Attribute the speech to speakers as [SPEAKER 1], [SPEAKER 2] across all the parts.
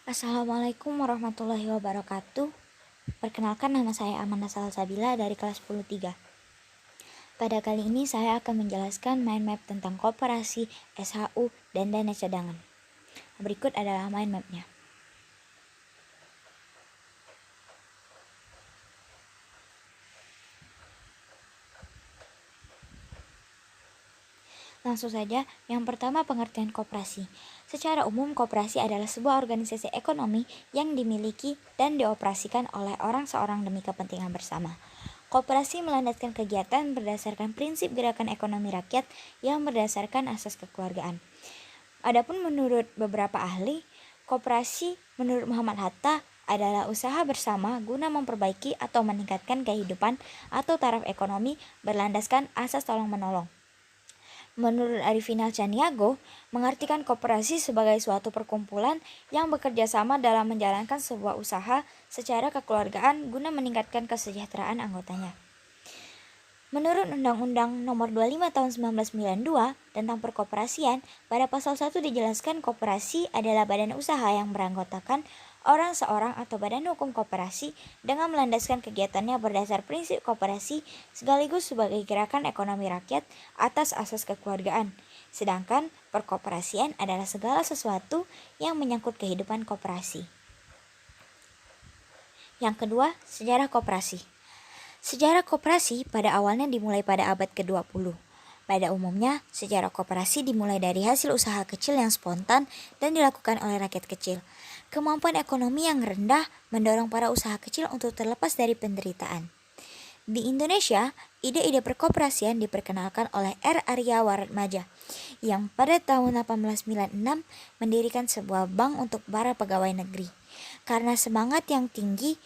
[SPEAKER 1] Assalamualaikum warahmatullahi wabarakatuh. Perkenalkan, nama saya Amanda Salsabila dari kelas 10-3. Pada kali ini saya akan menjelaskan mind map tentang koperasi, SHU, dan dana cadangan. Berikut adalah mind mapnya. Langsung saja, yang pertama pengertian koperasi. Secara umum, koperasi adalah sebuah organisasi ekonomi yang dimiliki dan dioperasikan oleh orang seorang demi kepentingan bersama. Koperasi melandaskan kegiatan berdasarkan prinsip gerakan ekonomi rakyat yang berdasarkan asas kekeluargaan. Adapun menurut beberapa ahli, koperasi menurut Muhammad Hatta adalah usaha bersama guna memperbaiki atau meningkatkan kehidupan atau taraf ekonomi berlandaskan asas tolong-menolong. Menurut Arifina Caniago, mengartikan koperasi sebagai suatu perkumpulan yang bekerja sama dalam menjalankan sebuah usaha secara kekeluargaan guna meningkatkan kesejahteraan anggotanya. Menurut Undang-Undang Nomor 25 Tahun 1992 tentang Perkoperasian, pada pasal 1 dijelaskan koperasi adalah badan usaha yang beranggotakan orang seorang atau badan hukum koperasi dengan melandaskan kegiatannya berdasar prinsip koperasi sekaligus sebagai gerakan ekonomi rakyat atas asas kekeluargaan. Sedangkan perkoperasian adalah segala sesuatu yang menyangkut kehidupan koperasi. Yang kedua, sejarah koperasi. Sejarah koperasi pada awalnya dimulai pada abad ke-20. Pada umumnya, sejarah koperasi dimulai dari hasil usaha kecil yang spontan dan dilakukan oleh rakyat kecil. Kemampuan ekonomi yang rendah mendorong para usaha kecil untuk terlepas dari penderitaan. Di Indonesia, ide-ide perkoperasian diperkenalkan oleh R. Arya Waratmaja yang pada tahun 1896 mendirikan sebuah bank untuk para pegawai negeri. Karena semangat yang tinggi,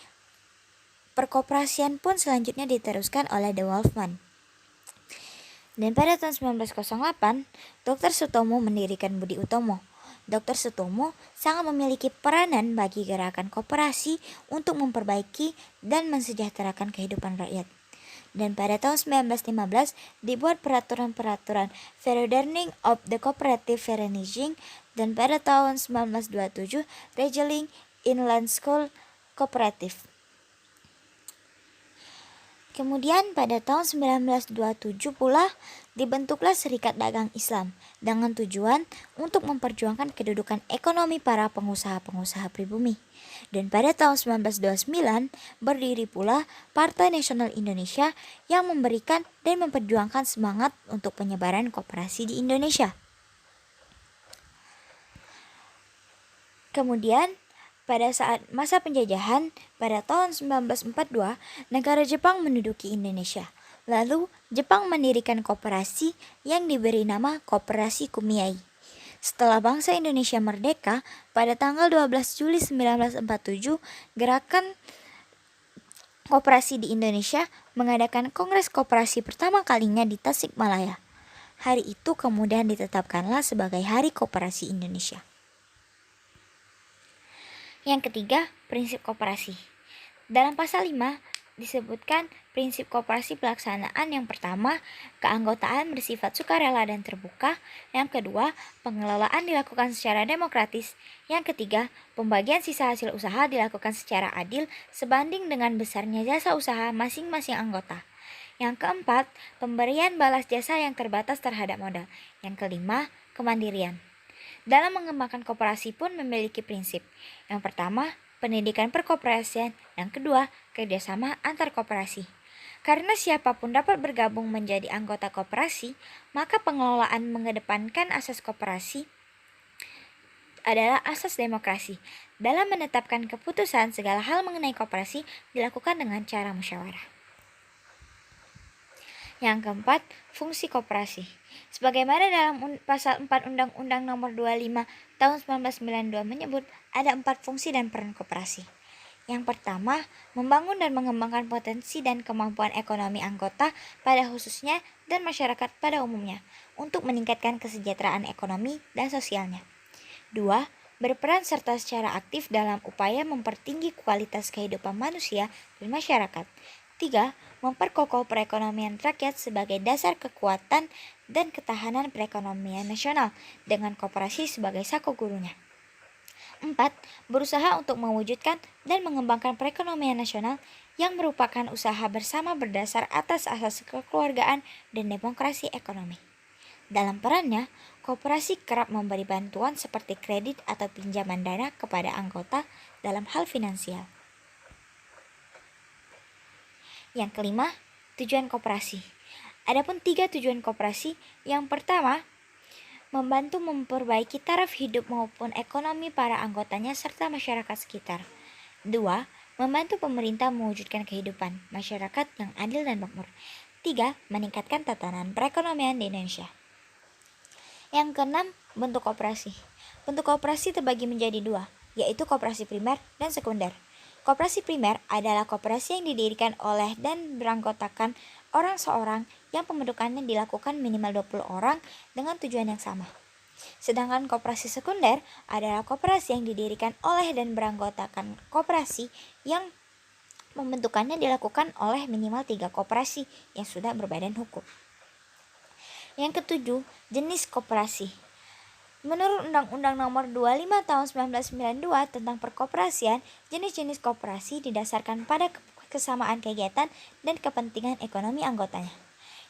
[SPEAKER 1] perkoperasian pun selanjutnya diteruskan oleh De Wolfman. Dan pada tahun 1908, Dr. Sutomo mendirikan Budi Utomo. Dr. Sutomo sangat memiliki peranan bagi gerakan koperasi untuk memperbaiki dan mensejahterakan kehidupan rakyat. Dan pada tahun 1915 dibuat peraturan-peraturan Verordening of the Cooperative Vereniging, dan pada tahun 1927 Regeling Inland School Cooperative. Kemudian pada tahun 1927 pula dibentuklah Serikat Dagang Islam dengan tujuan untuk memperjuangkan kedudukan ekonomi para pengusaha-pengusaha pribumi. Dan pada tahun 1929 berdiri pula Partai Nasional Indonesia yang memberikan dan memperjuangkan semangat untuk penyebaran koperasi di Indonesia. Kemudian pada saat masa penjajahan, pada tahun 1942, negara Jepang menduduki Indonesia. Lalu, Jepang mendirikan koperasi yang diberi nama Koperasi Kumiai. Setelah bangsa Indonesia merdeka, pada tanggal 12 Juli 1947, gerakan koperasi di Indonesia mengadakan Kongres Koperasi pertama kalinya di Tasikmalaya. Hari itu kemudian ditetapkanlah sebagai Hari Koperasi Indonesia. Yang ketiga, prinsip koperasi. Dalam pasal 5 disebutkan prinsip koperasi pelaksanaan. Yang pertama, keanggotaan bersifat sukarela dan terbuka. Yang kedua, pengelolaan dilakukan secara demokratis. Yang ketiga, pembagian sisa hasil usaha dilakukan secara adil sebanding dengan besarnya jasa usaha masing-masing anggota. Yang keempat, pemberian balas jasa yang terbatas terhadap modal. Yang kelima, kemandirian. Dalam mengembangkan koperasi pun memiliki prinsip. Yang pertama, pendidikan perkoperasian. Yang kedua, kerjasama antar koperasi. Karena siapapun dapat bergabung menjadi anggota koperasi, maka pengelolaan mengedepankan asas koperasi adalah asas demokrasi. Dalam menetapkan keputusan segala hal mengenai koperasi dilakukan dengan cara musyawarah. Yang keempat, fungsi koperasi. Sebagaimana dalam pasal 4 Undang-Undang Nomor 25 Tahun 1992 menyebut ada 4 fungsi dan peran koperasi. Yang pertama, membangun dan mengembangkan potensi dan kemampuan ekonomi anggota pada khususnya dan masyarakat pada umumnya untuk meningkatkan kesejahteraan ekonomi dan sosialnya. 2. Berperan serta secara aktif dalam upaya mempertinggi kualitas kehidupan manusia dan masyarakat. 3. Memperkokoh perekonomian rakyat sebagai dasar kekuatan dan ketahanan perekonomian nasional dengan koperasi sebagai saku gurunya. 4. Berusaha untuk mewujudkan dan mengembangkan perekonomian nasional yang merupakan usaha bersama berdasar atas asas kekeluargaan dan demokrasi ekonomi. Dalam perannya, koperasi kerap memberi bantuan seperti kredit atau pinjaman dana kepada anggota dalam hal finansial. Yang kelima, tujuan koperasi. Adapun 3 tujuan koperasi, yang pertama, membantu memperbaiki taraf hidup maupun ekonomi para anggotanya serta masyarakat sekitar. 2. Membantu pemerintah mewujudkan kehidupan masyarakat yang adil dan makmur. 3. Meningkatkan tatanan perekonomian di Indonesia. Yang keenam, bentuk koperasi. Bentuk koperasi terbagi menjadi 2, yaitu koperasi primer dan sekunder. Koperasi primer adalah koperasi yang didirikan oleh dan beranggotakan orang seorang yang pembentukannya dilakukan minimal 20 orang dengan tujuan yang sama. Sedangkan koperasi sekunder adalah koperasi yang didirikan oleh dan beranggotakan koperasi yang pembentukannya dilakukan oleh minimal 3 koperasi yang sudah berbadan hukum. Yang ketujuh, jenis koperasi. Menurut Undang-Undang Nomor 25 Tahun 1992 tentang Perkoperasian, jenis-jenis koperasi didasarkan pada kesamaan kegiatan dan kepentingan ekonomi anggotanya.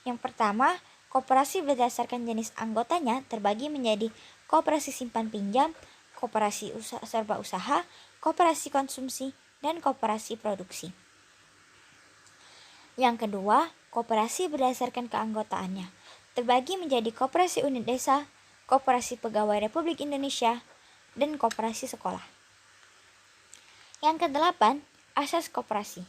[SPEAKER 1] Yang pertama, koperasi berdasarkan jenis anggotanya terbagi menjadi koperasi simpan pinjam, koperasi serba usaha, koperasi konsumsi, dan koperasi produksi. Yang kedua, koperasi berdasarkan keanggotaannya terbagi menjadi koperasi unit desa, koperasi pegawai Republik Indonesia, dan koperasi sekolah. Yang kedelapan, asas koperasi.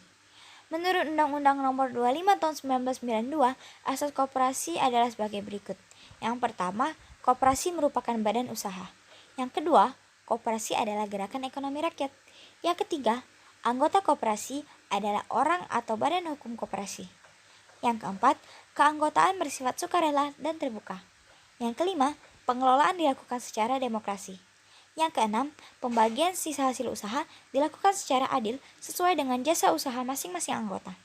[SPEAKER 1] Menurut Undang-Undang Nomor 25 Tahun 1992, asas koperasi adalah sebagai berikut. Yang pertama, koperasi merupakan badan usaha. Yang kedua, koperasi adalah gerakan ekonomi rakyat. Yang ketiga, anggota koperasi adalah orang atau badan hukum koperasi. Yang keempat, keanggotaan bersifat sukarela dan terbuka. Yang kelima, pengelolaan dilakukan secara demokrasi. Yang keenam, pembagian sisa hasil usaha dilakukan secara adil sesuai dengan jasa usaha masing-masing anggota.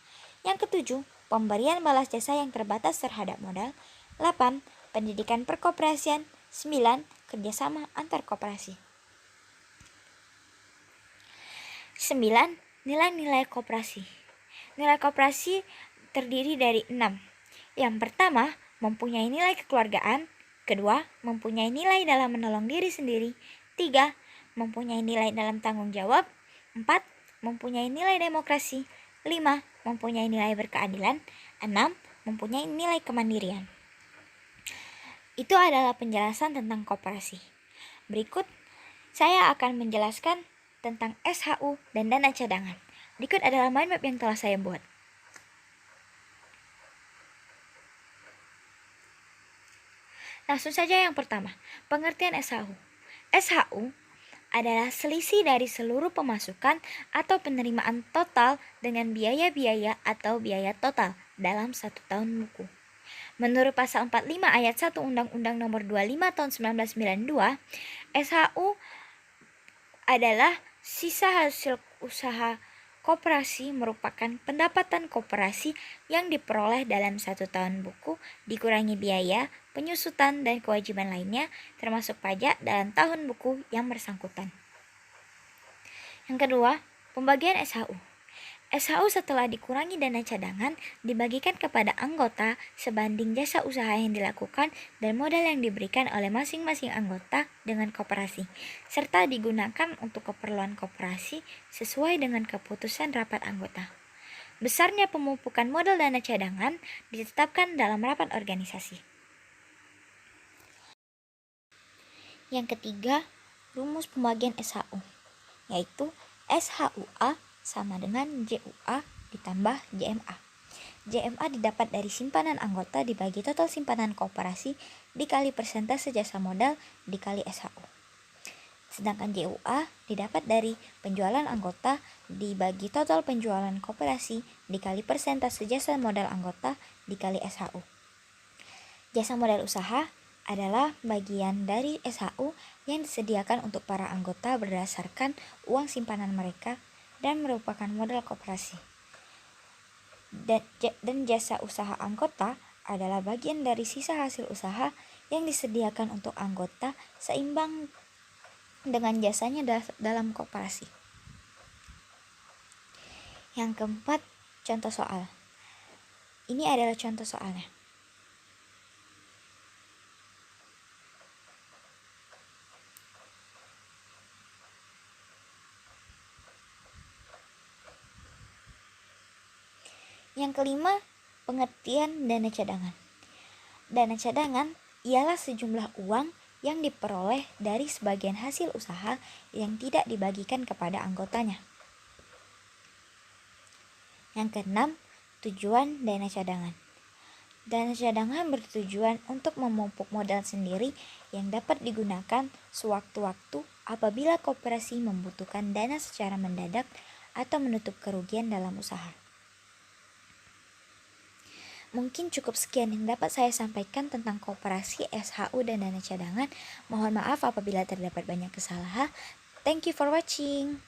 [SPEAKER 1] Yang ketujuh, pemberian balas jasa yang terbatas terhadap modal. 8. Pendidikan perkoperasian. 9. Kerjasama antar koperasi. 9. Nilai-nilai koperasi. Nilai koperasi terdiri dari 6. Yang pertama, mempunyai nilai kekeluargaan. Kedua, mempunyai nilai dalam menolong diri sendiri. 3. Mempunyai nilai dalam tanggung jawab. 4. Mempunyai nilai demokrasi. 5. Mempunyai nilai berkeadilan. 6. Mempunyai nilai kemandirian. Itu adalah penjelasan tentang koperasi. Berikut, saya akan menjelaskan tentang SHU dan dana cadangan. Berikut adalah mind map yang telah saya buat. Langsung saja yang pertama, pengertian SHU. SHU adalah selisih dari seluruh pemasukan atau penerimaan total dengan biaya-biaya atau biaya total dalam 1 tahun buku. Menurut pasal 45 ayat 1 Undang-Undang Nomor 25 Tahun 1992, SHU adalah sisa hasil usaha koperasi merupakan pendapatan koperasi yang diperoleh dalam 1 tahun buku dikurangi biaya, penyusutan, dan kewajiban lainnya termasuk pajak dalam tahun buku yang bersangkutan. Yang kedua, pembagian SHU. SHU setelah dikurangi dana cadangan dibagikan kepada anggota sebanding jasa usaha yang dilakukan dan modal yang diberikan oleh masing-masing anggota dengan koperasi, serta digunakan untuk keperluan koperasi sesuai dengan keputusan rapat anggota. Besarnya pemupukan modal dana cadangan ditetapkan dalam rapat organisasi. Yang ketiga, rumus pembagian SHU, yaitu SHUA sama dengan JUA ditambah JMA. JMA didapat dari simpanan anggota dibagi total simpanan koperasi dikali persentase jasa modal dikali SHU. Sedangkan JUA didapat dari penjualan anggota dibagi total penjualan koperasi dikali persentase jasa modal anggota dikali SHU. Jasa modal usaha adalah bagian dari SHU yang disediakan untuk para anggota berdasarkan uang simpanan mereka dan merupakan modal koperasi. Dan jasa usaha anggota adalah bagian dari sisa hasil usaha yang disediakan untuk anggota seimbang dengan jasanya dalam koperasi. Yang keempat, contoh soal. Ini adalah contoh soalnya. Yang kelima, pengertian dana cadangan. Dana cadangan ialah sejumlah uang yang diperoleh dari sebagian hasil usaha yang tidak dibagikan kepada anggotanya. Yang keenam, tujuan dana cadangan. Dana cadangan bertujuan untuk memupuk modal sendiri yang dapat digunakan sewaktu-waktu apabila koperasi membutuhkan dana secara mendadak atau menutup kerugian dalam usaha. Mungkin cukup sekian yang dapat saya sampaikan tentang koperasi, SHU, dan dana cadangan. Mohon maaf apabila terdapat banyak kesalahan. Thank you for watching.